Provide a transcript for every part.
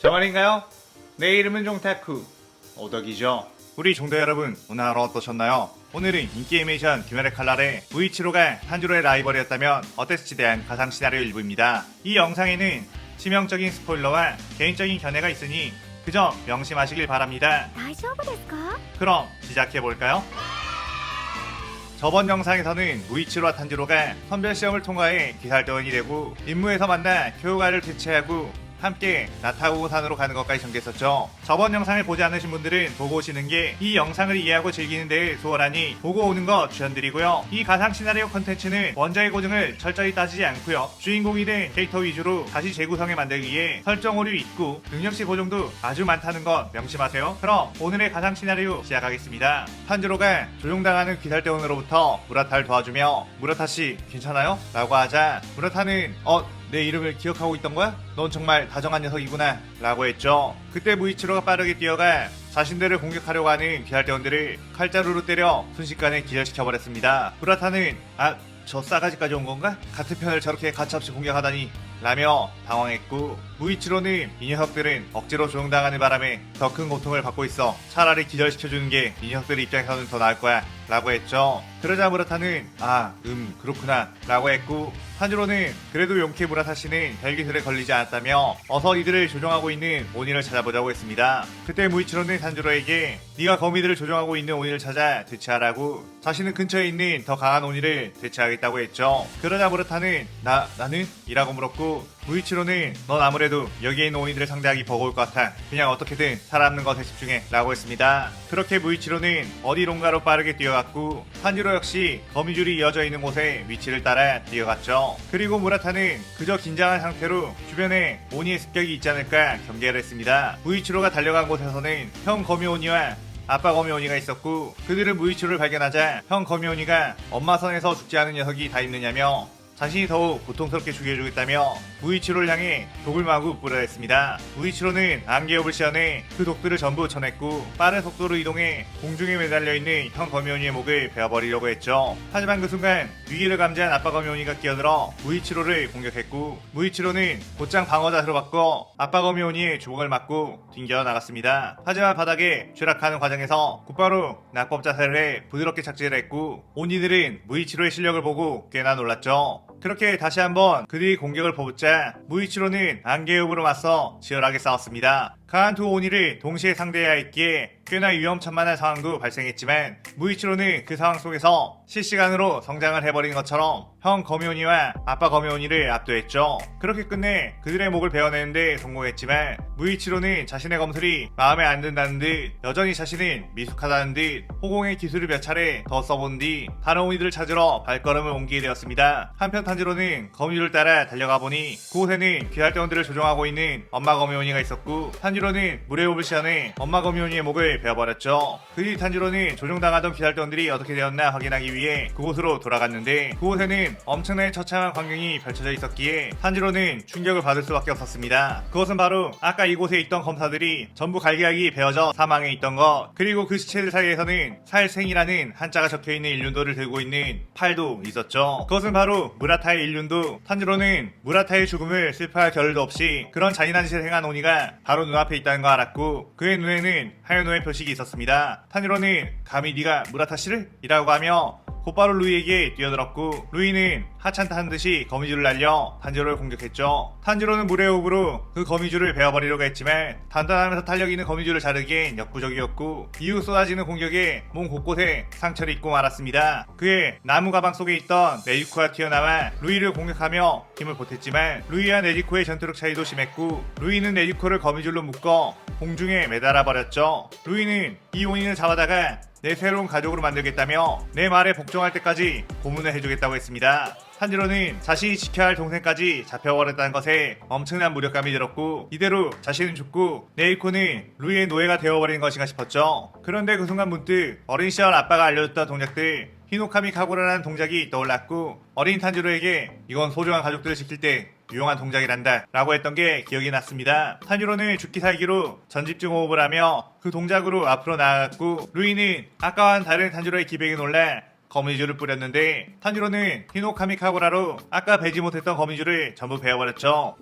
정말인가요? 내 이름은 종타쿠 오덕이죠. 우리 종도 여러분, 오늘 하루 어떠셨나요? 오늘은 인기 애니메이션 귀멸의 칼날의 무이치로가 탄지로의 라이벌이었다면 어땠을지 대한 가상 시나리오 일부입니다. 이 영상에는 치명적인 스포일러와 개인적인 견해가 있으니 그저 명심하시길 바랍니다. 大丈夫ですか? 그럼 시작해볼까요? 저번 영상에서는 무이치로와 탄지로가 선별시험을 통과해 기살대원이 되고 임무에서 만나 교우가를 대체하고 함께 나타우산으로 가는 것까지 전개했었죠. 저번 영상을 보지 않으신 분들은 보고 오시는 게 이 영상을 이해하고 즐기는 데 수월하니 보고 오는 거 추천드리고요. 이 가상 시나리오 컨텐츠는 원작의 고증을 철저히 따지지 않고요. 주인공이 된 캐릭터 위주로 다시 재구성해 만들기 위해 설정 오류 있고 능력치 보정도 아주 많다는 것 명심하세요. 그럼 오늘의 가상 시나리오 시작하겠습니다. 탄지로가 조종당하는 귀살대원으로부터 무라타를 도와주며 무라타씨 괜찮아요? 라고 하자 무라타는 내 이름을 기억하고 있던 거야? 넌 정말 다정한 녀석이구나 라고 했죠. 그때 무이치로가 빠르게 뛰어가 자신들을 공격하려고 하는 귀살대원들을 칼자루로 때려 순식간에 기절시켜버렸습니다. 무라타는 저 싸가지까지 온 건가? 같은 편을 저렇게 가차없이 공격하다니 라며 당황했고 무이치로는 이 녀석들은 억지로 조종당하는 바람에 더 큰 고통을 받고 있어 차라리 기절시켜주는 게 이 녀석들 입장에서는 더 나을 거야 라고 했죠. 그러자 무라타는 그렇구나 라고 했고 탄지로는 그래도 용케 무라타씨는 헬기술에 걸리지 않았다며 어서 이들을 조종하고 있는 오니를 찾아보자고 했습니다. 그때 무이치로는 탄지로에게 네가 거미들을 조종하고 있는 오니를 찾아 대체하라고 자신은 근처에 있는 더 강한 오니를 대체하겠다고 했죠. 그러자 무라타는 나는? 이라고 물었고 무이치로는 넌 아무래도 여기에 있는 오니들을 상대하기 버거울 것 같아. 그냥 어떻게든 살아남는 것에 집중해 라고 했습니다. 그렇게 무이치로는 어디론가로 빠르게 뛰어갔고 탄지로 역시 거미줄이 이어져 있는 곳에 위치를 따라 뛰어갔죠. 그리고 무라타는 그저 긴장한 상태로 주변에 오니의 습격이 있지 않을까 경계를 했습니다. 무이치로가 달려간 곳에서는 형 거미오니와 아빠 거미오니가 있었고 그들은 무이치로를 발견하자 형 거미오니가 엄마 선에서 죽지 않은 녀석이 다 있느냐며 자신이 더욱 고통스럽게 죽여주겠다며 무이치로를 향해 독을 마구 뿌려댔습니다. 무이치로는 안개업을 시연해 그 독들을 전부 쳐냈고 빠른 속도로 이동해 공중에 매달려있는 형 거미오니의 목을 베어버리려고 했죠. 하지만 그 순간 위기를 감지한 아빠 거미오니가 끼어들어 무이치로를 공격했고 무이치로는 곧장 방어 자세로 바꿔 아빠 거미오니의 주먹을 맞고 튕겨 나갔습니다. 하지만 바닥에 추락하는 과정에서 곧바로 낙법 자세를 해 부드럽게 착지를 했고 오니들은 무이치로의 실력을 보고 꽤나 놀랐죠. 그렇게 다시 한번 그들이 공격을 퍼붓자 무이치로는 안개읍으로 맞서 치열하게 싸웠습니다. 강한 두 오니를 동시에 상대해야 했기에 꽤나 위험천만한 상황도 발생했지만 무이치로는 그 상황 속에서 실시간으로 성장을 해버린 것처럼 형 거미오니와 아빠 거미오니를 압도했죠. 그렇게 끝내 그들의 목을 베어내는데 성공했지만 무이치로는 자신의 검술이 마음에 안 든다는 듯 여전히 자신은 미숙하다는 듯 호공의 기술을 몇 차례 더 써본 뒤 다른 오니들을 찾으러 발걸음을 옮기게 되었습니다. 한편 탄지로는 거미줄을 따라 달려가 보니 그곳에는 귀살대원들을 조종하고 있는 엄마 거미오니가 있었고 탄지로는 물의 호흡을 시연해 엄마 거미오니의 목을 베어버렸죠. 그 뒤 탄지로는 조종당하던 귀살대원들이 어떻게 되었나 확인하기 위해 그곳으로 돌아갔는데 그곳에는 엄청나게 처참한 광경이 펼쳐져 있었기에 탄지로는 충격을 받을 수밖에 없었습니다. 그것은 바로 아까 이곳에 있던 검사들이 전부 갈기갈기 베어져 사망해 있던 것, 그리고 그 시체들 사이에서는 살생이라는 한자가 적혀있는 일륜도를 들고 있는 팔도 있었죠. 그것은 바로 무라타의 일륜도. 탄지로는 무라타의 죽음을 슬퍼할 겨를도 없이 그런 잔인한 짓을 행한 오니가 바로 눈앞에 있다는 걸 알았고 그의 눈에는 하연호의 표식이 있었습니다. 탄지로는 감히 네가 무라타씨를? 이라고 하며 곧바로 루이에게 뛰어들었고 루이는 하찮다는 듯이 거미줄을 날려 탄지로를 공격했죠. 탄지로는 물의 호흡으로 그 거미줄을 베어버리려고 했지만 단단하면서 탄력 있는 거미줄을 자르기엔 역부족이었고 이후 쏟아지는 공격에 몸 곳곳에 상처를 입고 말았습니다. 그의 나무 가방 속에 있던 네지코가 튀어나와 루이를 공격하며 힘을 보탰지만 루이와 네지코의 전투력 차이도 심했고 루이는 네지코를 거미줄로 묶어 공중에 매달아 버렸죠. 루이는 이 오니를 잡아다가 내 새로운 가족으로 만들겠다며 내 말에 복종할 때까지 고문을 해주겠다고 했습니다. 탄지로는 자신이 지켜야 할 동생까지 잡혀버렸다는 것에 엄청난 무력감이 들었고 이대로 자신은 죽고 네이코는 루이의 노예가 되어버린 것인가 싶었죠. 그런데 그 순간 문득 어린 시절 아빠가 알려줬던 동작들 히노카미 카구라라는 동작이 떠올랐고 어린 탄지로에게 이건 소중한 가족들을 지킬 때 유용한 동작이란다 라고 했던 게 기억이 났습니다. 탄지로는 죽기 살기로 전집중 호흡을 하며 그 동작으로 앞으로 나아갔고 루이는 아까와는 다른 탄지로의 기백에 놀라 거미줄을 뿌렸는데 탄지로는 히노카미 카구라로 아까 베지 못했던 거미줄을 전부 베어버렸죠.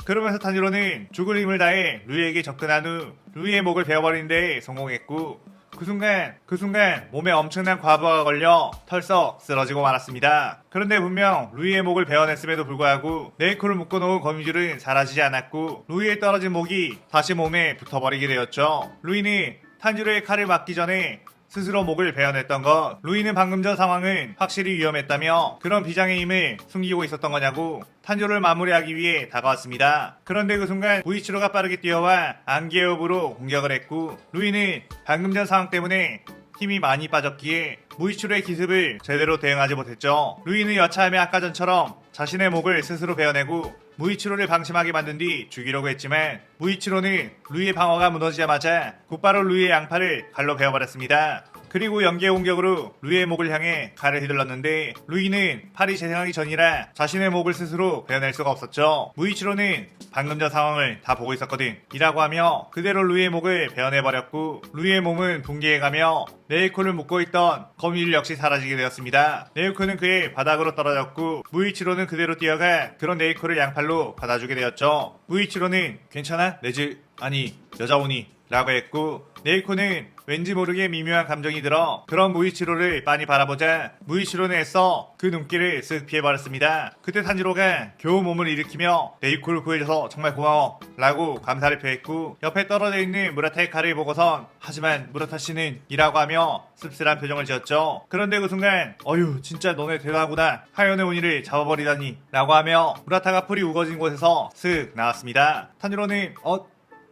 그러면서 탄지로는 죽을 힘을 다해 루이에게 접근한 후 루이의 목을 베어버리는 데 성공했고 그 순간 몸에 엄청난 과부하가 걸려 털썩 쓰러지고 말았습니다. 그런데 분명 루이의 목을 베어냈음에도 불구하고 네이코를 묶어놓은 거미줄은 사라지지 않았고 루이의 떨어진 목이 다시 몸에 붙어버리게 되었죠. 루이는 탄지로의 칼을 맞기 전에 스스로 목을 베어냈던 것. 루이는 방금 전 상황은 확실히 위험했다며 그런 비장의 힘을 숨기고 있었던 거냐고 탄조를 마무리하기 위해 다가왔습니다. 그런데 그 순간 무이치로가 빠르게 뛰어와 안개업으로 공격을 했고 루이는 방금 전 상황 때문에 힘이 많이 빠졌기에 무이치로의 기습을 제대로 대응하지 못했죠. 루이는 여차하면 아까 전처럼 자신의 목을 스스로 베어내고 무이치로를 방심하게 만든 뒤 죽이려고 했지만 무이치로는 루이의 방어가 무너지자마자 곧바로 루이의 양팔을 칼로 베어버렸습니다. 그리고 연계 공격으로 루이의 목을 향해 칼을 휘둘렀는데 루이는 팔이 재생하기 전이라 자신의 목을 스스로 베어낼 수가 없었죠. 무이치로는 방금 전 상황을 다 보고 있었거든 이라고 하며 그대로 루이의 목을 베어내버렸고 루이의 몸은 붕괴해가며 네이코를 묶고 있던 거미줄 역시 사라지게 되었습니다. 네이코는 그의 바닥으로 떨어졌고 무이치로는 그대로 뛰어가 그런 네이코를 양팔로 받아주게 되었죠. 무이치로는 괜찮아? 레즈 아니 여자오니 라고 했고 네이코는 왠지 모르게 미묘한 감정이 들어 그런 무이치로를 빤히 바라보자 무이치로는 애써 그 눈길을 쓱 피해버렸습니다. 그때 탄지로가 겨우 몸을 일으키며 네이코를 구해줘서 정말 고마워 라고 감사를 표했고 옆에 떨어져 있는 무라타의 칼을 보고선 하지만 무라타씨는 이라고 하며 씁쓸한 표정을 지었죠. 그런데 그 순간 어휴 진짜 너네 대단하구나 하연의 오니를 잡아버리다니 라고 하며 무라타가 풀이 우거진 곳에서 쓱 나왔습니다. 탄지로는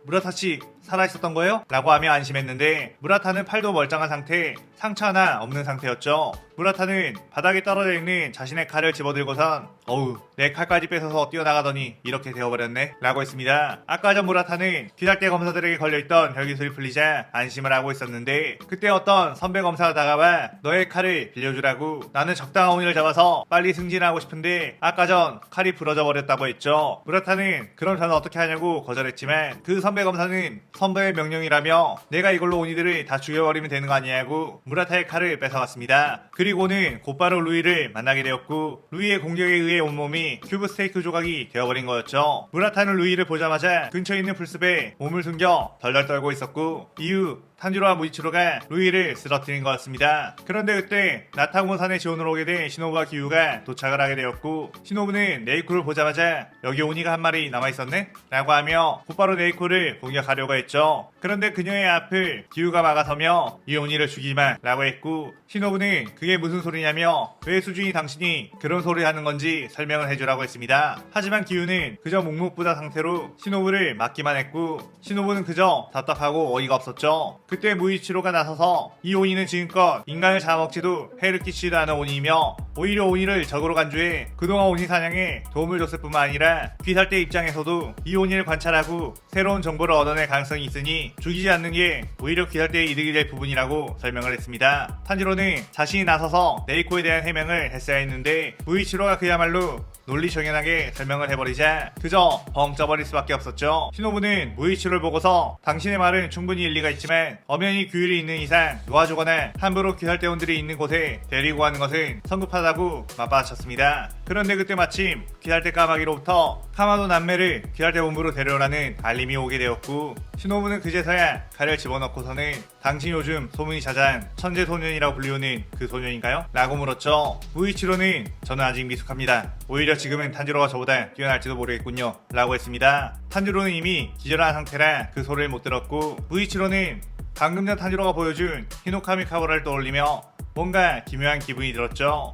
무라타씨 살아있었던 거예요? 라고 하며 안심했는데 무라타는 팔도 멀쩡한 상태, 상처 하나 없는 상태였죠. 무라타는 바닥에 떨어져 있는 자신의 칼을 집어들고선 어우 내 칼까지 뺏어서 뛰어나가더니 이렇게 되어버렸네 라고 했습니다. 아까 전 무라타는 귀살대 검사들에게 걸려있던 혈기술이 풀리자 안심을 하고 있었는데 그때 어떤 선배 검사가 다가와 너의 칼을 빌려주라고 나는 적당한 오니를 잡아서 빨리 승진하고 싶은데 아까 전 칼이 부러져 버렸다고 했죠. 무라타는 그럼 저는 어떻게 하냐고 거절했지만 그 선배 검사는 선배의 명령이라며 내가 이걸로 오니들을 다 죽여버리면 되는 거 아니냐고 무라타의 칼을 뺏어갔습니다. 그리고는 곧바로 루이를 만나게 되었고 루이의 공격에 의해 온몸이 큐브 스테이크 조각이 되어버린 거였죠. 무라타는 루이를 보자마자 근처에 있는 풀숲에 몸을 숨겨 덜덜 떨고 있었고 이후 탄지로와 무이치로가 루이를 쓰러뜨린 거였습니다. 그런데 그때 나타군산의 지원으로 오게 된 시노부와 기우가 도착을 하게 되었고 시노부는 네이코를 보자마자 여기 오니가 한 마리 남아있었네? 라고 하며 곧바로 네이코를 공격하려고 했죠. 그런데 그녀의 앞을 기우가 막아서며 이 오니를 죽이마 라고 했고 시노부는 그게 무슨 소리냐며 왜 수준이 당신이 그런 소리를 하는 건지 설명을 해주라고 했습니다. 하지만 기우는 그저 묵묵부답 상태로 시노부를 막기만 했고 시노부는 그저 답답하고 어이가 없었죠. 그때 무이치로가 나서서 이 오니는 지금껏 인간을 잡아먹지도 해를 끼치지도 않은 오니이며 오히려 오니를 적으로 간주해 그동안 오니 사냥에 도움을 줬을 뿐만 아니라 귀살대 입장에서도 이 오니를 관찰하고 새로운 정보를 얻어낼 가능성이 있으니 죽이지 않는 게 오히려 귀살대의 이득이 될 부분이라고 설명을 했습니다. 탄지로는 자신이 나서서 네이코에 대한 해명을 했어야 했는데 무이치로가 그야말로 논리정연하게 설명을 해버리자 그저 벙 쪄버릴 수밖에 없었죠. 시노부는 무이치로를 보고서 당신의 말은 충분히 일리가 있지만 엄연히 규율이 있는 이상 놓아주거나 함부로 귀살대원들이 있는 곳에 데리고 가는 것은 성급하다고 맞받아쳤습니다. 그런데 그때 마침 귀살대 까마귀로부터 카마도 남매를 귀살대 본부로 데려오라는 알림이 오게 되었고 시노부는 그제서야 칼을 집어넣고서는 당신 요즘 소문이 자자한 천재 소년이라고 불리우는 그 소년인가요? 라고 물었죠. 무이치로는 저는 아직 미숙합니다. 오히려 지금은 탄지로가 저보다 뛰어날지도 모르겠군요 라고 했습니다. 탄지로는 이미 기절한 상태라 그 소리를 못 들었고 무이치로는 방금 전 탄지로가 보여준 히노카미 카보라를 떠올리며 뭔가 기묘한 기분이 들었죠.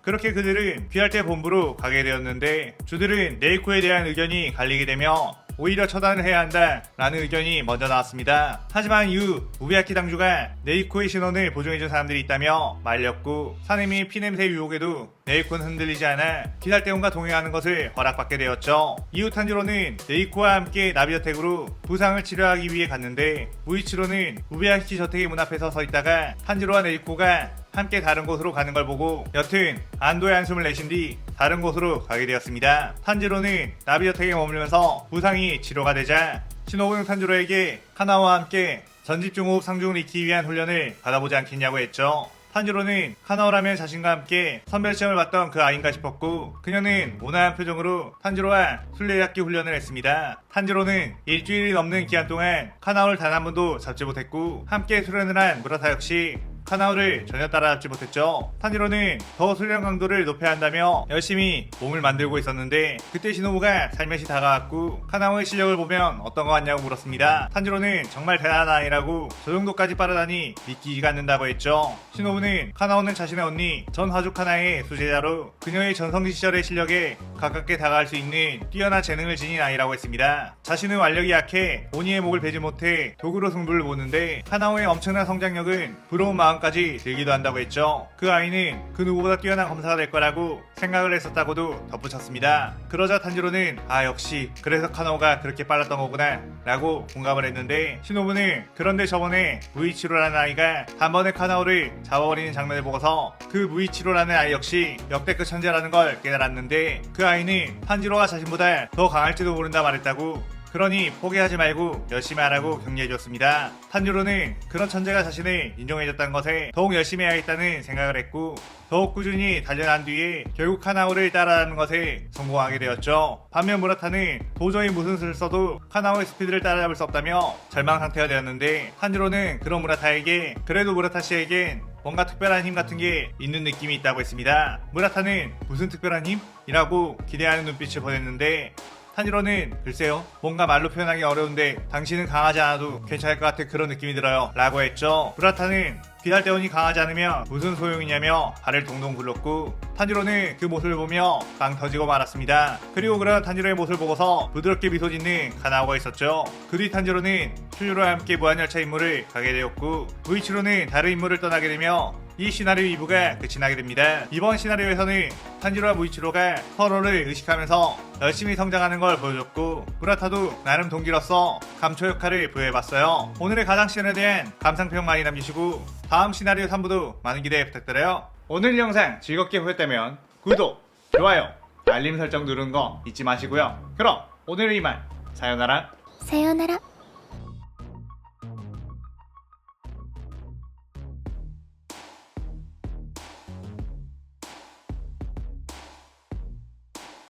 그렇게 그들은 귀할대 본부로 가게 되었는데 주들은 네이코에 대한 의견이 갈리게 되며 오히려 처단을 해야 한다 라는 의견이 먼저 나왔습니다. 하지만 이후 우비야키 당주가 네이코의 신원을 보증해준 사람들이 있다며 말렸고 사내미의 피냄새 유혹에도 네이코는 흔들리지 않아 기살대원과 동행하는 것을 허락받게 되었죠. 이후 탄지로는 네이코와 함께 나비저택으로 부상을 치료하기 위해 갔는데 무이치로는 우비야키 저택의 문 앞에 서 있다가 탄지로와 네이코가 함께 다른 곳으로 가는 걸 보고 여튼 안도의 한숨을 내쉰 뒤 다른 곳으로 가게 되었습니다. 탄지로는 나비저택에 머물면서 부상이 치료가 되자 시노부는 탄지로에게 하나와 함께 전집중호흡 상중을 익히기 위한 훈련을 받아보지 않겠냐고 했죠. 탄지로는 카나오라면 자신과 함께 선별시험을 봤던 그 아이인가 싶었고 그녀는 온화한 표정으로 탄지로와 술래잡기 훈련을 했습니다. 탄지로는 일주일이 넘는 기간 동안 카나오를 단 한 번도 잡지 못했고 함께 수련을 한 무라타 역시 카나오를 전혀 따라잡지 못했죠. 탄지로는 더 수련 강도를 높여야 한다며 열심히 몸을 만들고 있었는데 그때 시노부가 살며시 다가왔고 카나오의 실력을 보면 어떤 거 같냐고 물었습니다. 탄지로는 정말 대단한 아이라고 저 정도까지 빠르다니 믿기지가 않는다고 했죠. 시노부는 카나오는 자신의 언니 전 화죽 하나의 수제자로 그녀의 전성기 시절의 실력에 가깝게 다가갈 수 있는 뛰어난 재능을 지닌 아이라고 했습니다. 자신은 완력이 약해 오니의 목을 베지 못해 도구로 승부를 보는데 카나오의 엄청난 성장력은 부러운 마음까지 들기도 한다고 했죠. 그 아이는 그 누구보다 뛰어난 검사가 될 거라고 생각을 했었다고도 덧붙였습니다. 그러자 탄지로는 역시 그래서 카나오가 그렇게 빨랐던 거구나 라고 공감을 했는데 시노부는 그런데 저번에 무이치로라는 아이가 단번에 카나오를 잡아버리는 장면을 보고서 그 무이치로라는 아이 역시 역대급 천재라는 걸 깨달았는데 그 아이는 탄지로가 자신보다 더 강할지도 모른다 말했다고. 그러니 포기하지 말고 열심히 하라고 격려해줬습니다. 탄지로는 그런 천재가 자신을 인정해줬다는 것에 더욱 열심히 해야겠다는 생각을 했고 더욱 꾸준히 단련한 뒤에 결국 카나오를 따라하는 것에 성공하게 되었죠. 반면 무라타는 도저히 무슨 수를 써도 카나오의 스피드를 따라잡을 수 없다며 절망 상태가 되었는데 탄지로는 그런 무라타에게 그래도 무라타 씨에겐 뭔가 특별한 힘 같은 게 있는 느낌이 있다고 했습니다. 무라타는 무슨 특별한 힘? 이라고 기대하는 눈빛을 보냈는데 탄지로는 글쎄요 뭔가 말로 표현하기 어려운데 당신은 강하지 않아도 괜찮을 것 같은 그런 느낌이 들어요 라고 했죠. 무라타는 비달대원이 강하지 않으면 무슨 소용이냐며 발을 동동 굴렀고 탄지로는 그 모습을 보며 빵 터지고 말았습니다. 그리고 그런 탄지로의 모습을 보고서 부드럽게 미소 짓는 카나오가 있었죠. 그 뒤 탄지로는 슈유로와 함께 무한열차 임무를 가게 되었고 무이치로는 다른 임무를 떠나게 되며 이 시나리오 2부가 끝이 나게 됩니다. 이번 시나리오에서는 탄지로와 무이치로가 서로를 의식하면서 열심히 성장하는 걸 보여줬고 무라타도 나름 동기로서 감초 역할을 부여해봤어요. 오늘의 가장 시즌에 대한 감상평 많이 남기시고 다음 시나리오 3부도 많은 기대 부탁드려요. 오늘 영상 즐겁게 보셨다면 구독, 좋아요, 알림 설정 누르는 거 잊지 마시고요. 그럼 오늘은 이만 사요나라.さようなら。